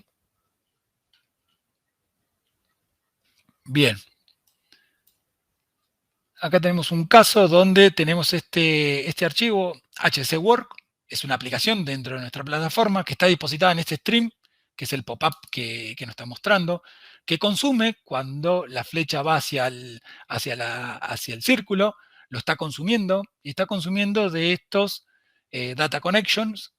Bien. Acá tenemos un caso donde tenemos este archivo HCWork. Es una aplicación dentro de nuestra plataforma que está depositada en este stream que es el pop-up que nos está mostrando, que consume cuando la flecha va hacia el círculo, lo está consumiendo y está consumiendo de estos data connections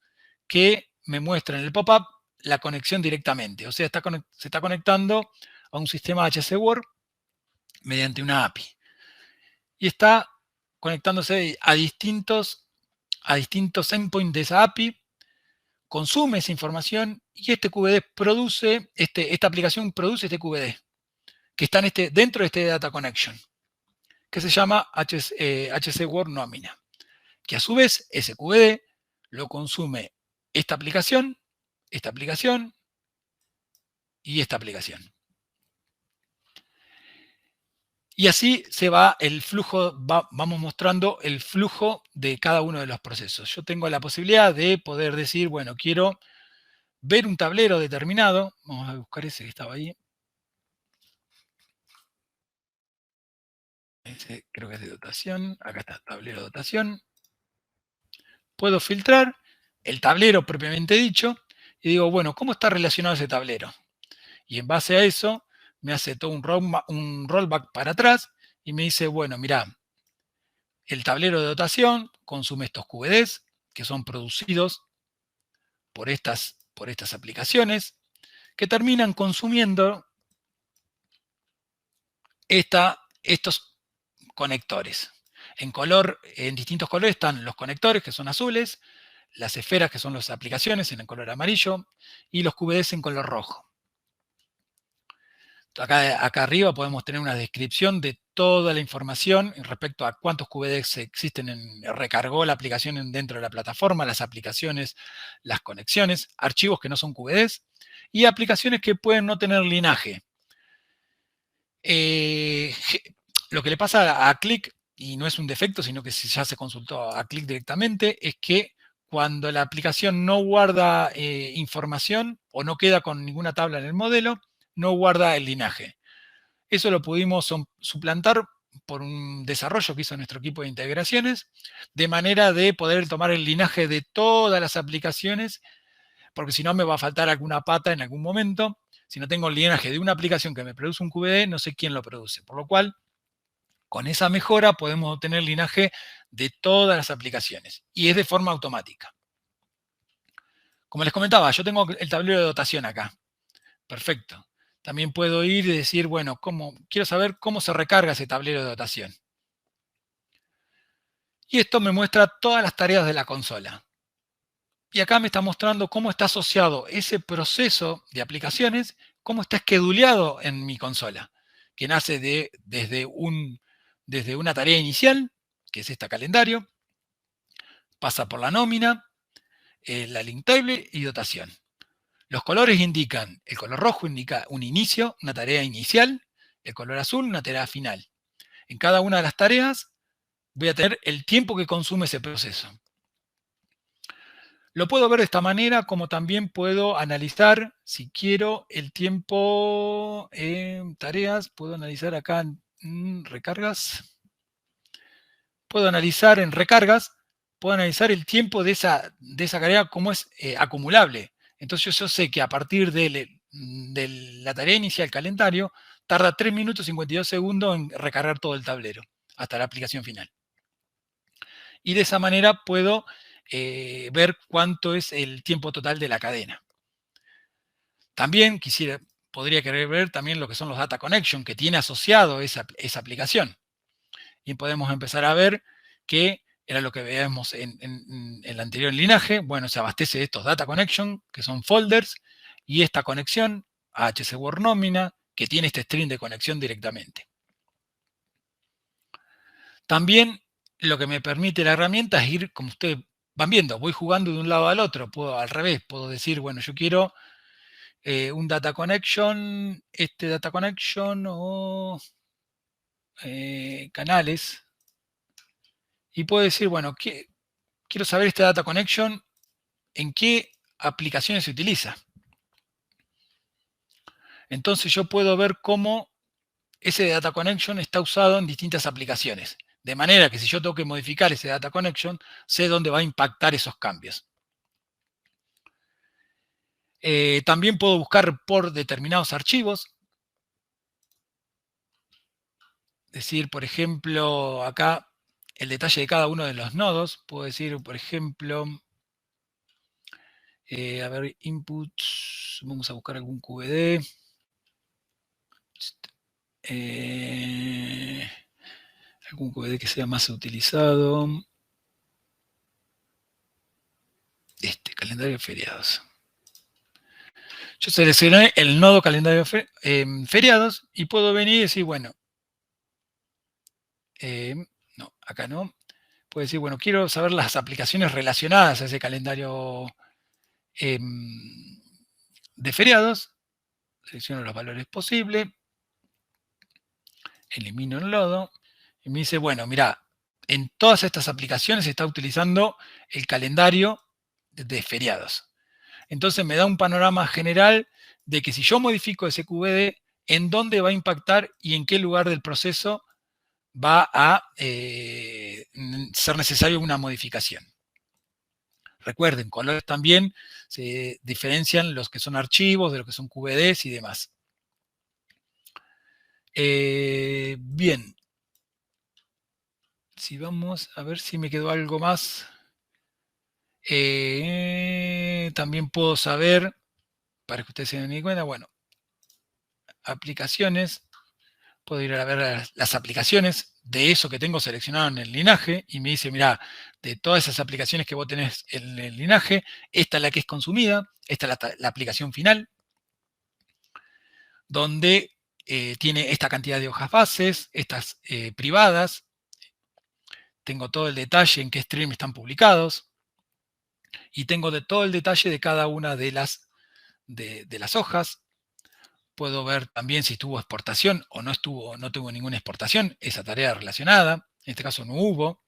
que me muestran en el pop-up la conexión directamente. O sea, se está conectando a un sistema HC Word mediante una API. Y está conectándose a distintos endpoints de esa API, consume esa información y este QVD produce, esta aplicación produce este QVD que está dentro de este Data Connection, que se llama HC Word Nómina, que a su vez ese QVD lo consume esta aplicación y esta aplicación. Y así se va el flujo, vamos mostrando el flujo de cada uno de los procesos. Yo tengo la posibilidad de poder decir, bueno, quiero ver un tablero determinado. Vamos a buscar ese que estaba ahí. Ese creo que es de dotación. Acá está, tablero de dotación. Puedo filtrar el tablero propiamente dicho y digo, bueno, ¿cómo está relacionado ese tablero? Y en base a eso me hace todo un rollback para atrás y me dice, bueno, mira, el tablero de dotación consume estos QVDs que son producidos por estas aplicaciones que terminan consumiendo estos conectores. En distintos colores están los conectores, que son azules, las esferas, que son las aplicaciones, en el color amarillo, y los QVDs en color rojo. Acá arriba podemos tener una descripción de toda la información respecto a cuántos QVDs existen, recargó la aplicación dentro de la plataforma, las aplicaciones, las conexiones, archivos que no son QVDs, y aplicaciones que pueden no tener linaje. Lo que le pasa a Qlik, y no es un defecto, sino que ya se consultó a Qlik directamente, es que cuando la aplicación no guarda información o no queda con ninguna tabla en el modelo, no guarda el linaje. Eso lo pudimos suplantar por un desarrollo que hizo nuestro equipo de integraciones, de manera de poder tomar el linaje de todas las aplicaciones, porque si no me va a faltar alguna pata en algún momento. Si no tengo el linaje de una aplicación que me produce un QVD, no sé quién lo produce. Por lo cual, con esa mejora podemos obtener linaje de todas las aplicaciones. Y es de forma automática. Como les comentaba, yo tengo el tablero de dotación acá. Perfecto. También puedo ir y decir, bueno, quiero saber cómo se recarga ese tablero de dotación. Y esto me muestra todas las tareas de la consola. Y acá me está mostrando cómo está asociado ese proceso de aplicaciones, cómo está scheduleado en mi consola, que nace desde una tarea inicial, que es esta calendario, pasa por la nómina, la link table y dotación. Los colores indican, el color rojo indica un inicio, una tarea inicial, el color azul una tarea final. En cada una de las tareas voy a tener el tiempo que consume ese proceso. Lo puedo ver de esta manera, como también puedo analizar, si quiero, el tiempo en tareas. Puedo analizar acá en recargas. Puedo analizar en recargas, puedo analizar el tiempo de esa tarea como es acumulable. Entonces yo sé que a partir de la tarea inicial calendario, tarda 3 minutos y 52 segundos en recargar todo el tablero, hasta la aplicación final. Y de esa manera puedo ver cuánto es el tiempo total de la cadena. También podría querer ver también lo que son los data connection que tiene asociado esa aplicación. Y podemos empezar a ver que era lo que veíamos en el anterior linaje. Bueno, se abastece de estos data connection, que son folders, y esta conexión a HC Word Nómina, que tiene este string de conexión directamente. También lo que me permite la herramienta es ir, como ustedes van viendo, voy jugando de un lado al otro. Puedo al revés, puedo decir, bueno, yo quiero un data connection, este data connection o canales. Y puedo decir, bueno, quiero saber este data connection, en qué aplicaciones se utiliza. Entonces yo puedo ver cómo ese data connection está usado en distintas aplicaciones. De manera que si yo tengo que modificar ese data connection, sé dónde va a impactar esos cambios. También puedo buscar por determinados archivos. Decir, por ejemplo, acá el detalle de cada uno de los nodos. Puedo decir, por ejemplo, a ver, inputs. Vamos a buscar algún QED. Algún QED que sea más utilizado. Calendario de feriados. Yo seleccioné el nodo calendario feriados y puedo venir y decir, bueno, no, acá no. Puedo decir, bueno, quiero saber las aplicaciones relacionadas a ese calendario de feriados. Selecciono los valores posibles. Elimino el nodo. Y me dice, bueno, mira, en todas estas aplicaciones se está utilizando el calendario de feriados. Entonces me da un panorama general de que si yo modifico ese QBD, en dónde va a impactar y en qué lugar del proceso va a ser necesario una modificación. Recuerden, colores también se diferencian los que son archivos de los que son QBDs y demás. Bien. Si vamos a ver si me quedó algo más. También puedo saber, para que ustedes se den cuenta, bueno, aplicaciones. Puedo ir a ver las aplicaciones de eso que tengo seleccionado en el linaje y me dice, mira, de todas esas aplicaciones que vos tenés en el linaje, esta es la que es consumida, esta es la aplicación final, donde tiene esta cantidad de hojas bases, estas privadas, tengo todo el detalle en qué stream están publicados y tengo todo el detalle de cada una de las hojas. Puedo ver también si tuvo exportación o no tuvo ninguna exportación, esa tarea relacionada. En este caso no hubo.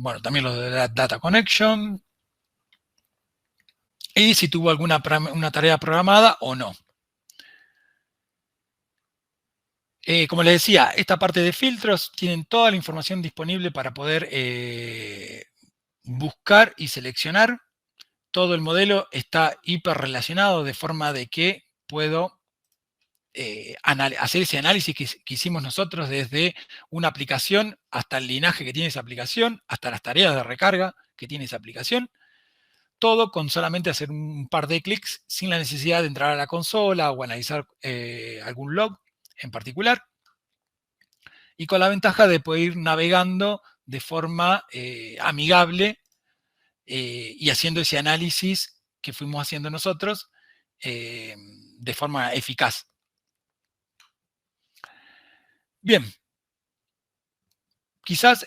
Bueno, también lo de la Data Connection. Y si tuvo una tarea programada o no. Como les decía, esta parte de filtros tienen toda la información disponible para poder buscar y seleccionar. Todo el modelo está hiperrelacionado de forma de que puedo hacer ese análisis que hicimos nosotros desde una aplicación hasta el linaje que tiene esa aplicación, hasta las tareas de recarga que tiene esa aplicación. Todo con solamente hacer un par de clics sin la necesidad de entrar a la consola o analizar algún log en particular. Y con la ventaja de poder ir navegando de forma amigable y haciendo ese análisis que fuimos haciendo nosotros de forma eficaz. Bien. Quizás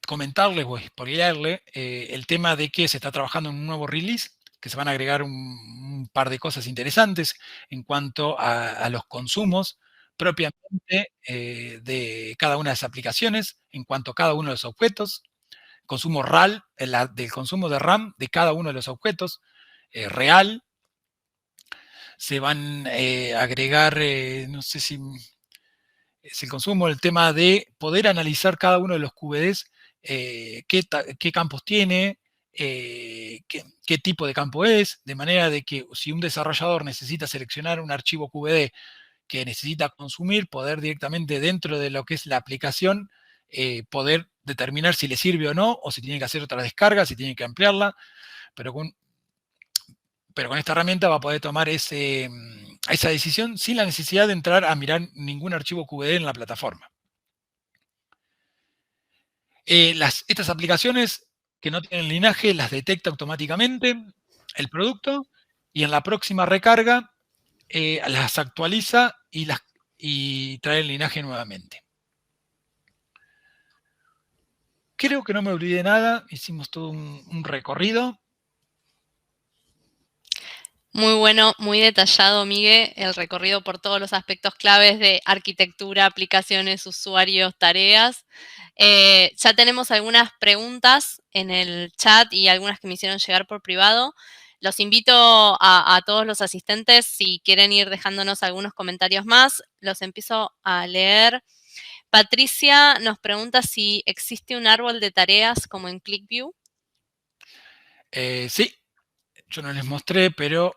comentarles o spoilearle el tema de que se está trabajando en un nuevo release, que se van a agregar un par de cosas interesantes en cuanto a los consumos propiamente de cada una de las aplicaciones, en cuanto a cada uno de los objetos, consumo RAL, del consumo de RAM de cada uno de los objetos, real. Se van a agregar, no sé si es el consumo, el tema de poder analizar cada uno de los QBDs, qué campos tiene, qué tipo de campo es, de manera de que si un desarrollador necesita seleccionar un archivo QBD que necesita consumir, poder directamente dentro de lo que es la aplicación, poder determinar si le sirve o no, o si tiene que hacer otra descarga, si tiene que ampliarla, pero con esta herramienta va a poder tomar esa decisión sin la necesidad de entrar a mirar ningún archivo QBD en la plataforma. Estas aplicaciones que no tienen linaje las detecta automáticamente el producto y en la próxima recarga las actualiza y trae el linaje nuevamente. Creo que no me olvidé nada, hicimos todo un recorrido. Muy bueno, muy detallado, Miguel, el recorrido por todos los aspectos claves de arquitectura, aplicaciones, usuarios, tareas. Ya tenemos algunas preguntas en el chat y algunas que me hicieron llegar por privado. Los invito a todos los asistentes, si quieren ir dejándonos algunos comentarios más, los empiezo a leer. Patricia nos pregunta si existe un árbol de tareas como en ClickView. Sí, yo no les mostré, pero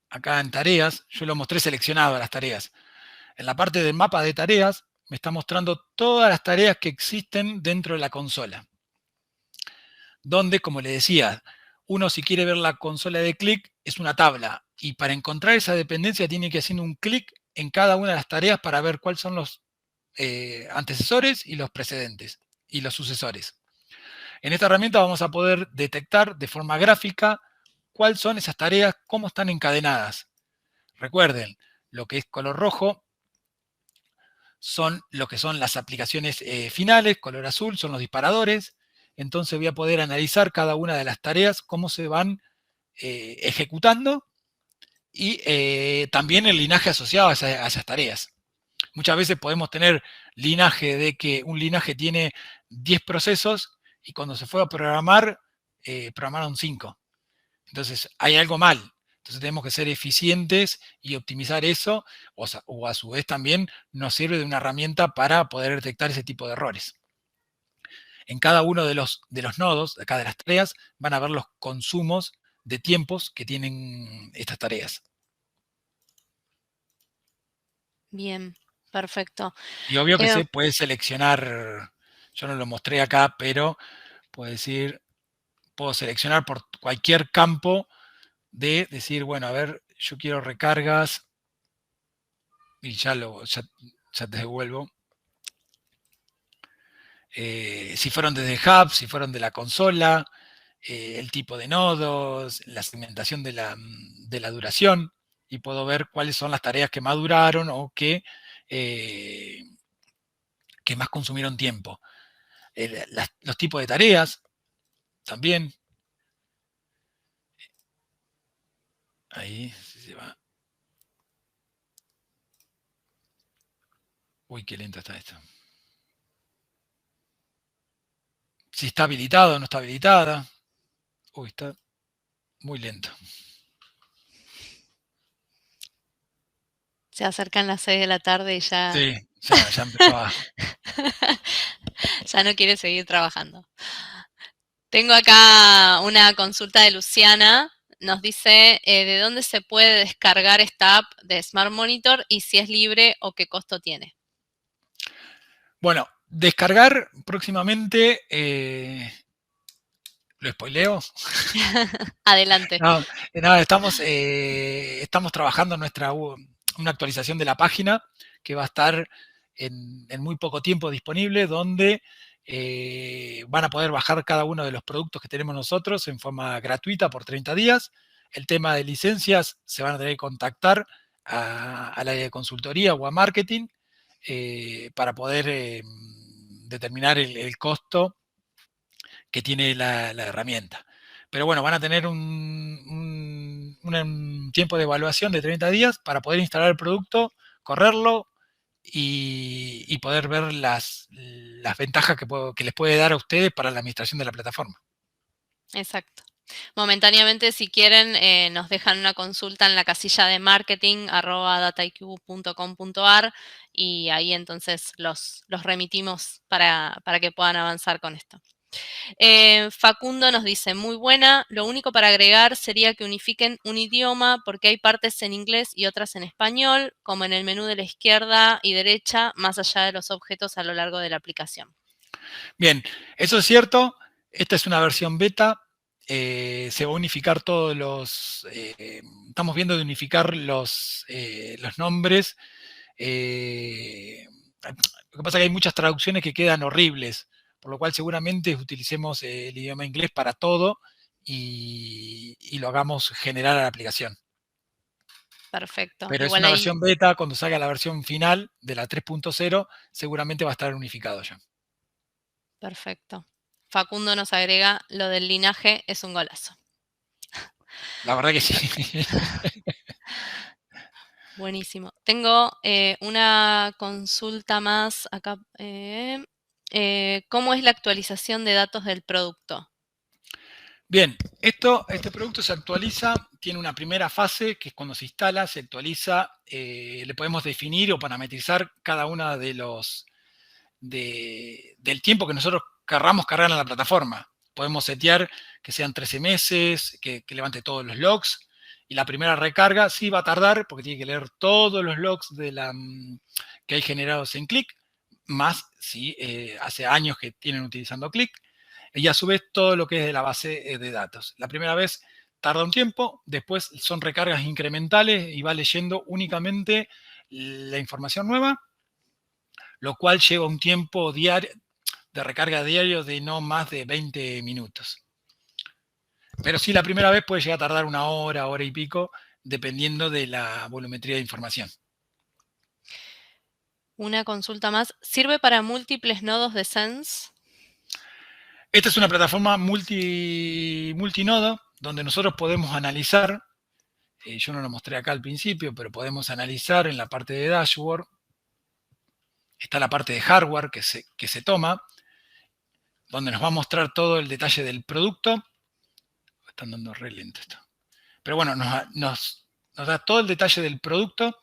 acá en tareas, yo lo mostré seleccionado a las tareas. En la parte del mapa de tareas, me está mostrando todas las tareas que existen dentro de la consola. Donde, como le decía, uno si quiere ver la consola de clic, es una tabla. Y para encontrar esa dependencia tiene que hacer un clic en cada una de las tareas para ver cuáles son los antecesores y los precedentes y los sucesores. En esta herramienta vamos a poder detectar de forma gráfica cuáles son esas tareas, cómo están encadenadas. Recuerden, lo que es color rojo son lo que son las aplicaciones finales, color azul son los disparadores. Entonces voy a poder analizar cada una de las tareas, cómo se van ejecutando y también el linaje asociado a esas tareas. Muchas veces podemos tener linaje de que un linaje tiene 10 procesos y cuando se fue a programar, programaron 5. Entonces hay algo mal. Entonces tenemos que ser eficientes y optimizar eso, o a su vez también nos sirve de una herramienta para poder detectar ese tipo de errores. En cada uno de los nodos, de acá de las tareas, van a ver los consumos de tiempos que tienen estas tareas. Bien, perfecto. Y obvio que se puede seleccionar, yo no lo mostré acá, pero puedo decir, puedo seleccionar por cualquier campo de decir, bueno, a ver, yo quiero recargas y ya te devuelvo. Si fueron desde Hub, si fueron de la consola, el tipo de nodos, la segmentación de la duración, y puedo ver cuáles son las tareas que más duraron o que más consumieron tiempo. Los tipos de tareas también. Ahí se va. Uy, qué lento está esto. Si está habilitado o no está habilitada. Uy, está muy lento. Se acercan las 6 de la tarde y ya... Sí, ya empezó a... ya no quiere seguir trabajando. Tengo acá una consulta de Luciana. Nos dice de dónde se puede descargar esta app de Smart Monitor y si es libre o qué costo tiene. Bueno, descargar próximamente... ¿Lo spoileo? Adelante. No, no, estamos trabajando en una actualización de la página que va a estar en muy poco tiempo disponible, donde van a poder bajar cada uno de los productos que tenemos nosotros en forma gratuita por 30 días. El tema de licencias se van a tener que contactar a la de consultoría o a marketing para poder determinar el costo que tiene la herramienta. Pero bueno, van a tener un tiempo de evaluación de 30 días para poder instalar el producto, correrlo y poder ver las ventajas que les puede dar a ustedes para la administración de la plataforma. Exacto. Momentáneamente, si quieren, nos dejan una consulta en la casilla de marketing @dataiq.com.ar y ahí entonces los remitimos para que puedan avanzar con esto. Facundo nos dice, muy buena, lo único para agregar sería que unifiquen un idioma porque hay partes en inglés y otras en español, como en el menú de la izquierda y derecha, más allá de los objetos a lo largo de la aplicación. Bien, eso es cierto. Esta es una versión beta. Se va a unificar todos los... estamos viendo de unificar los nombres. Lo que pasa es que hay muchas traducciones que quedan horribles, por lo cual seguramente utilicemos el idioma inglés para todo y lo hagamos generar a la aplicación. Perfecto. Pero es Igual una ahí, versión beta, cuando salga la versión final de la 3.0, seguramente va a estar unificado ya. perfecto. Facundo nos agrega, lo del linaje es un golazo. La verdad que sí. Buenísimo. Tengo una consulta más acá. ¿Cómo es la actualización de datos del producto? Bien, este producto se actualiza, tiene una primera fase, que es cuando se instala, se actualiza, le podemos definir o parametrizar cada una de del tiempo que nosotros querramos cargar en la plataforma. podemos setear que sean 13 meses, que levante todos los logs. Y la primera recarga sí va a tardar porque tiene que leer todos los logs que hay generados en Click, más si hace años que tienen utilizando Click. Y a su vez todo lo que es de la base de datos. La primera vez tarda un tiempo, después son recargas incrementales y va leyendo únicamente la información nueva, lo cual lleva un tiempo diario de recarga diario de no más de 20 minutos. Pero sí, la primera vez puede llegar a tardar una hora, hora y pico, dependiendo de la volumetría de información. Una consulta más. ¿Sirve para múltiples nodos de Sense? Esta es una plataforma multinodo donde nosotros podemos analizar, yo no lo mostré acá al principio, pero podemos analizar en la parte de dashboard. Está la parte de hardware que se toma, donde nos va a mostrar todo el detalle del producto. Están dando re lento esto. Pero bueno, nos da todo el detalle del producto,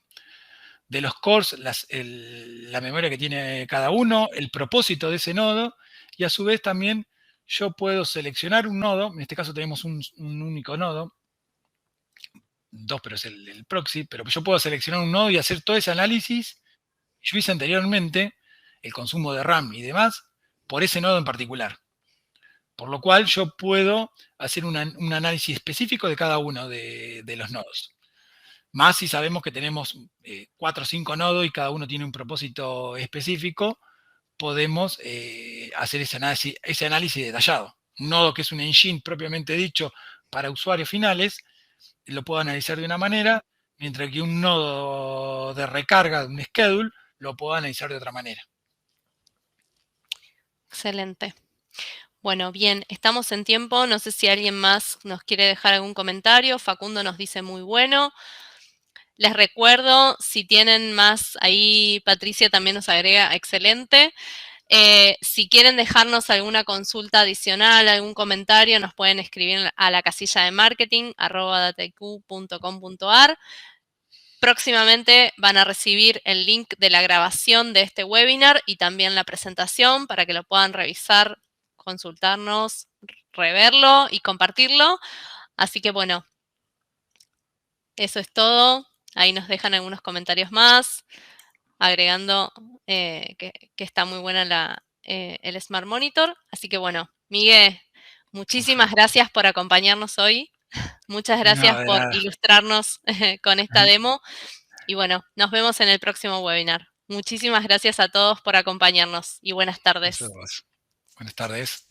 de los cores, la memoria que tiene cada uno, el propósito de ese nodo, y a su vez también yo puedo seleccionar un nodo, en este caso tenemos un único nodo, dos, pero es el proxy, pero yo puedo seleccionar un nodo y hacer todo ese análisis que yo hice anteriormente, el consumo de RAM y demás, por ese nodo en particular. Por lo cual yo puedo hacer un análisis específico de cada uno de los nodos. Más si sabemos que tenemos 4 o 5 nodos y cada uno tiene un propósito específico, podemos hacer ese análisis detallado. Un nodo que es un engine propiamente dicho para usuarios finales, lo puedo analizar de una manera, mientras que un nodo de recarga, de un schedule, lo puedo analizar de otra manera. Excelente. Bueno, bien, estamos en tiempo. No sé si alguien más nos quiere dejar algún comentario. Facundo nos dice muy bueno. Les recuerdo, si tienen más, ahí Patricia también nos agrega, excelente. Si quieren dejarnos alguna consulta adicional, algún comentario, nos pueden escribir a la casilla de marketing @dataiku.com.ar. Próximamente van a recibir el link de la grabación de este webinar y también la presentación para que lo puedan revisar, consultarnos, reverlo y compartirlo. Así que bueno, eso es todo. Ahí nos dejan algunos comentarios más, agregando que está muy buena el Smart Monitor. Así que bueno, Miguel, muchísimas gracias por acompañarnos hoy. Muchas gracias No, de por nada. ilustrarnos con esta demo. Y bueno, nos vemos en el próximo webinar. Muchísimas gracias a todos por acompañarnos y buenas tardes. Buenas tardes.